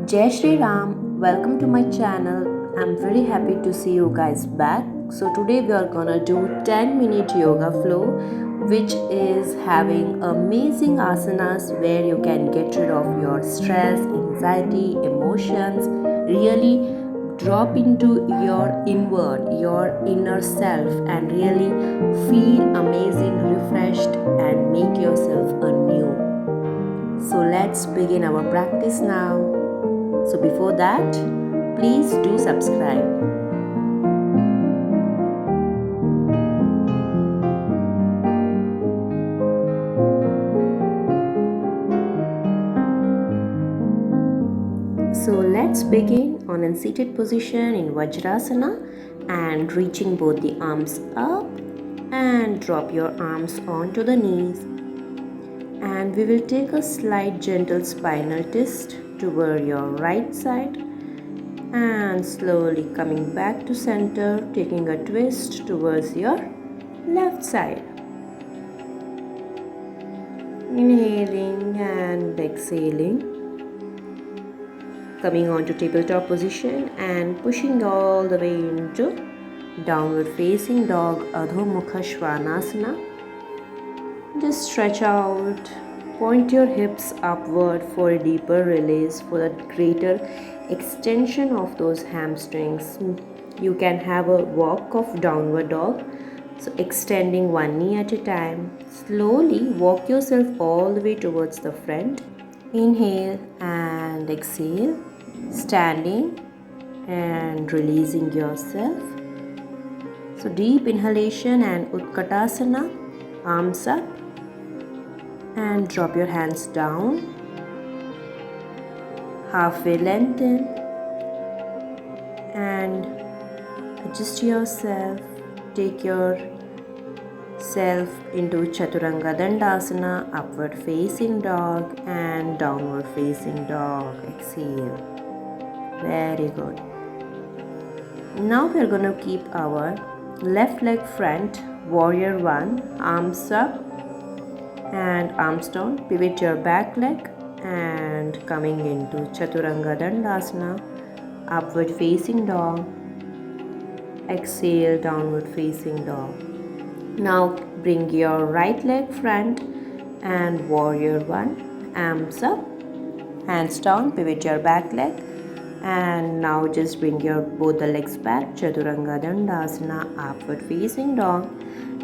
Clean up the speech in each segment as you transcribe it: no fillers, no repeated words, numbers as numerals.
Jai Shri Ram, welcome to my channel. I'm very happy to see you guys back. So today we are gonna do 10-minute yoga flow, which is having amazing asanas where you can get rid of your stress, anxiety, emotions, really drop into your inward, your inner self, and really feel amazing, refreshed, and make yourself anew. So let's begin our practice now. So before that, please do subscribe. So let's begin on a seated position in Vajrasana and reaching both the arms up and drop your arms onto the knees. And we will take a slight gentle spinal twist toward your right side and slowly coming back to center, taking a twist towards your left side. Inhaling and exhaling. Coming on to tabletop position and pushing all the way into downward facing dog, Adho Mukha Svanasana. Just stretch out, point your hips upward for a deeper release, for a greater extension of those hamstrings. You can have a walk of downward dog, so extending one knee at a time. Slowly walk yourself all the way towards the front. Inhale and exhale, standing and releasing yourself. So deep inhalation and Utkatasana, arms up and drop your hands down. Halfway lengthen and adjust yourself. Take yourself into Chaturanga Dandasana, upward facing dog and downward facing dog. Exhale. Very good. Now we are going to keep our left leg front, warrior one, arms up and arms down. Pivot your back leg and coming into Chaturanga Dandasana, upward facing dog. Exhale, downward facing dog. Now bring your right leg front and warrior one, arms up, hands down, pivot your back leg, and now just bring your both the legs back, Chaturanga Dandasana, upward facing dog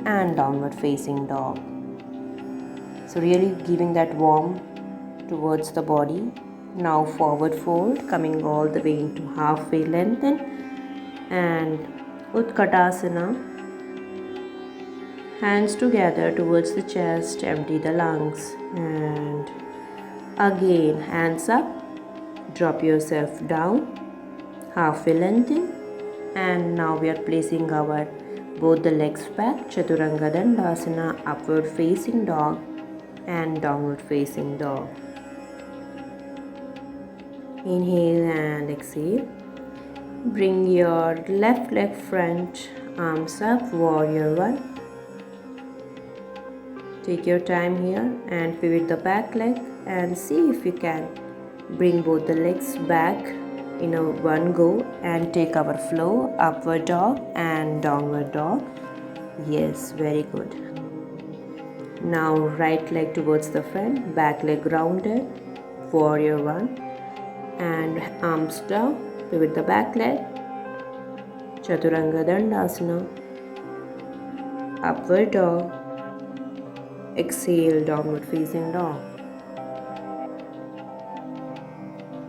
and downward facing dog. So really giving that warmth towards the body. Now forward fold, coming all the way into halfway lengthen and Utkatasana. Hands together towards the chest, empty the lungs, and again hands up, drop yourself down, halfway lengthen, and now we are placing our both the legs back, Chaturanga Dandasana, upward facing dog and downward facing dog. Inhale and exhale. Bring your left leg front, arms up, warrior one. Take your time here and pivot the back leg and see if you can bring both the legs back in a one go and take our flow, upward dog and downward dog. Yes, very good. Now right leg towards the front, back leg rounded, warrior one and arms down, pivot the back leg, Chaturanga Dandasana, upward dog, exhale, downward facing dog.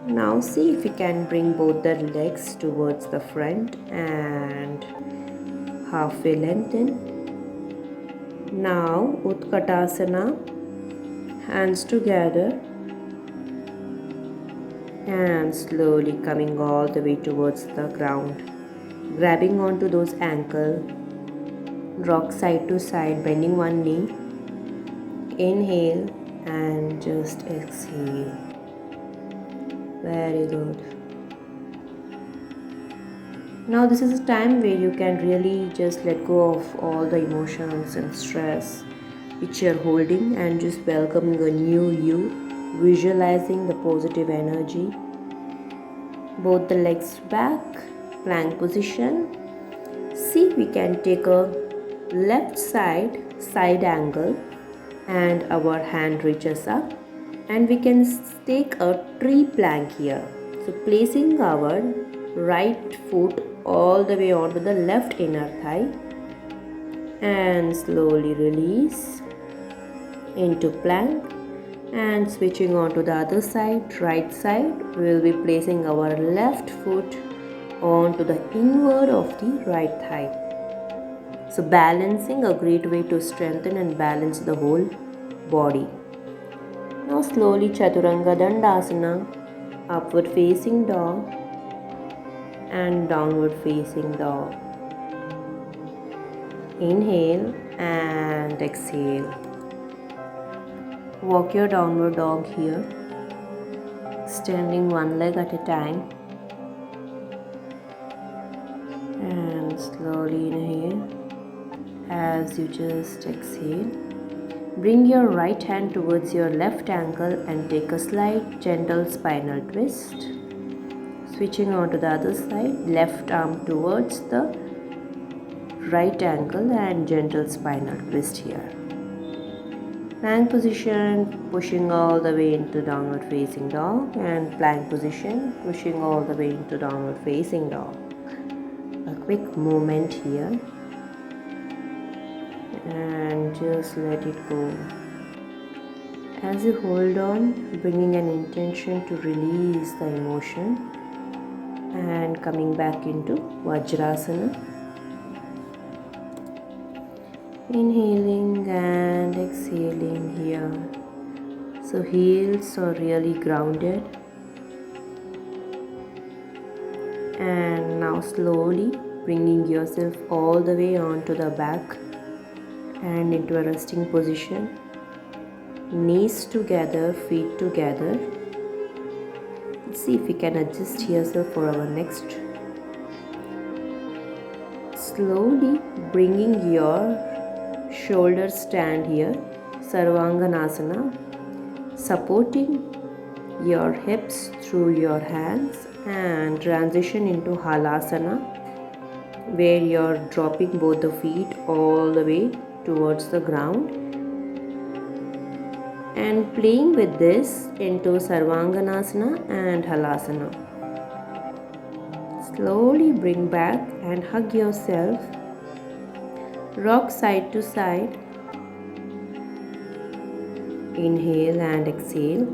Now see if you can bring both the legs towards the front and halfway lengthen. Now Utkatasana, hands together and slowly coming all the way towards the ground, grabbing onto those ankles, rock side to side, bending one knee. Inhale and just exhale. Very good. Now this is a time where you can really just let go of all the emotions and stress which you're holding and just welcoming a new you, visualizing the positive energy Both the legs back, plank position. See, we can take a left side angle and our hand reaches up, and we can take a tree plank here. So placing our right foot all the way onto the left inner thigh and slowly release into plank, and switching on to the other side, right side, we will be placing our left foot onto the inward of the right thigh. So balancing, a great way to strengthen and balance the whole body. Now slowly Chaturanga Dandasana, upward facing dog and downward facing dog. Inhale and exhale. Walk your downward dog here, extending one leg at a time, and slowly inhale. As you just exhale, bring your right hand towards your left ankle and take a slight gentle spinal twist. Switching on to the other side, left arm towards the right ankle and gentle spinal twist here. Plank position, pushing all the way into downward facing dog, and plank position, pushing all the way into downward facing dog. A quick movement here and just let it go. As you hold on, bringing an intention to release the emotion and coming back into Vajrasana. Inhaling and exhaling here. So heels are really grounded. And now slowly bringing yourself all the way onto the back and into a resting position. Knees together, feet together. Let's see if we can adjust yourself for our next. Slowly bringing your shoulders stand here, Sarvanganasana, supporting your hips through your hands, and transition into Halasana, where you're dropping both the feet all the way towards the ground, and playing with this into Sarvanganasana and Halasana. Slowly bring back and hug yourself. Rock side to side. Inhale and exhale.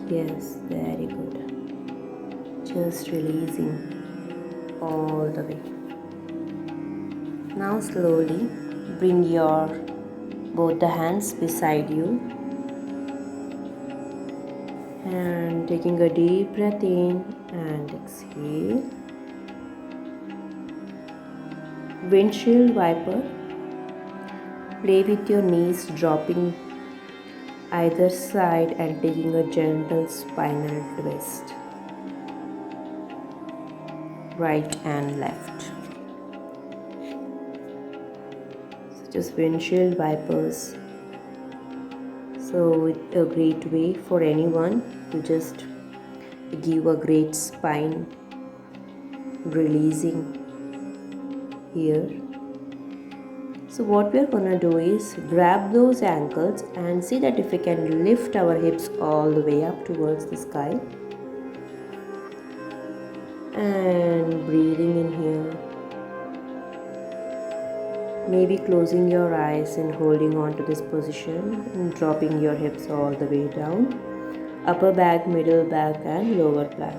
Yes, very good. Just releasing all the way. Now slowly bring your both the hands beside you and taking a deep breath in and exhale. Windshield wiper. Play with your knees, dropping either side and taking a gentle spinal twist, right and left. So just windshield wipers. So it's a great way for anyone to just give a great spine releasing here. So what we are gonna do is grab those ankles and see that if we can lift our hips all the way up towards the sky, and breathing in here, maybe closing your eyes and holding on to this position and dropping your hips all the way down, upper back, middle back and lower back,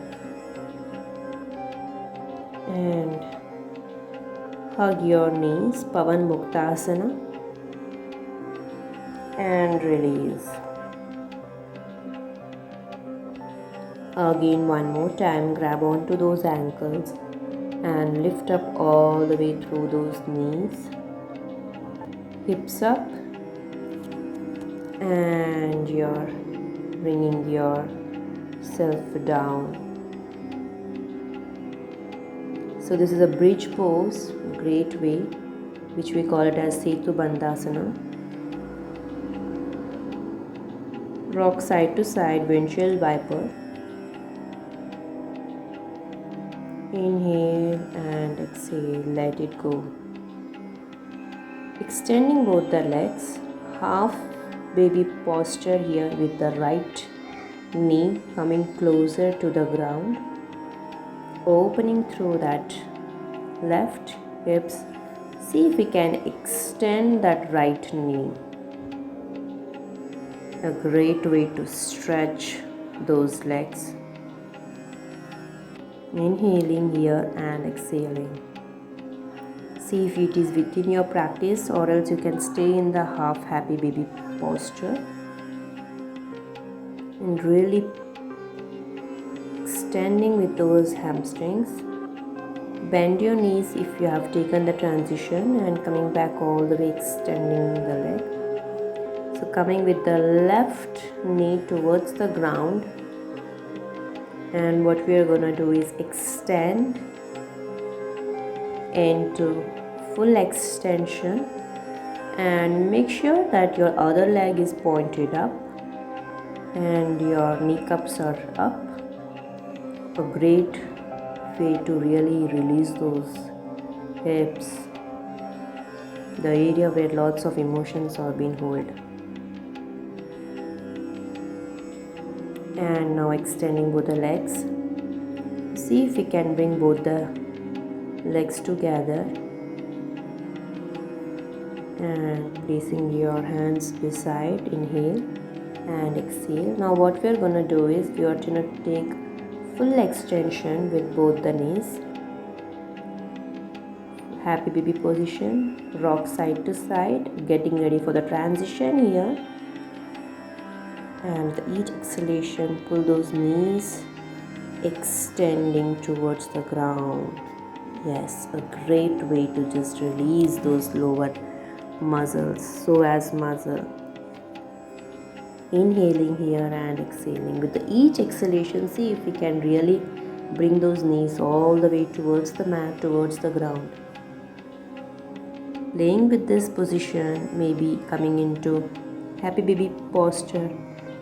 and hug your knees, Pavan Muktasana, and release. Again, one more time, grab onto those ankles and lift up all the way through those knees, hips up, and you're bringing yourself down. So this is a bridge pose, great way, which we call it as Setu Bandhasana. Rock side to side, windshield wiper. Inhale and exhale, let it go. Extending both the legs, half baby posture here with the right knee coming closer to the ground, opening through that left hips. See if we can extend that right knee. A great way to stretch those legs. Inhaling here and exhaling. See if it is within your practice, or else you can stay in the half happy baby posture and really extending with those hamstrings. Bend your knees if you have taken the transition and coming back all the way, extending the leg. So coming with the left knee towards the ground, and what we are going to do is extend into full extension, and make sure that your other leg is pointed up and your kneecaps are up. A great way to really release those hips, the area where lots of emotions are being held. And now extending both the legs. See if we can bring both the legs together and placing your hands beside. Inhale and exhale. Now what we are going to do is we are going to take full extension with both the knees. Happy baby position, rock side to side, getting ready for the transition here. And with each exhalation, pull those knees extending towards the ground. Yes, a great way to just release those lower muscles, psoas muscle. Inhaling here and exhaling. With each exhalation, see if we can really bring those knees all the way towards the mat, towards the ground. Playing with this position, maybe coming into happy baby posture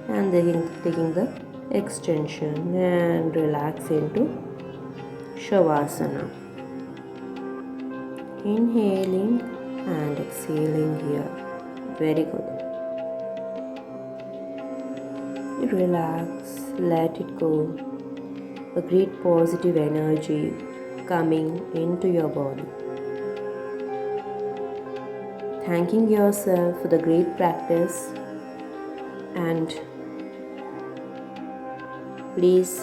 and then taking the extension and relax into Shavasana. Inhaling and exhaling here. Very good. Relax, let it go. A great positive energy coming into your body. Thanking yourself for the great practice, and please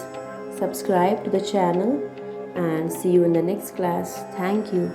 subscribe to the channel and see you in the next class. Thank you.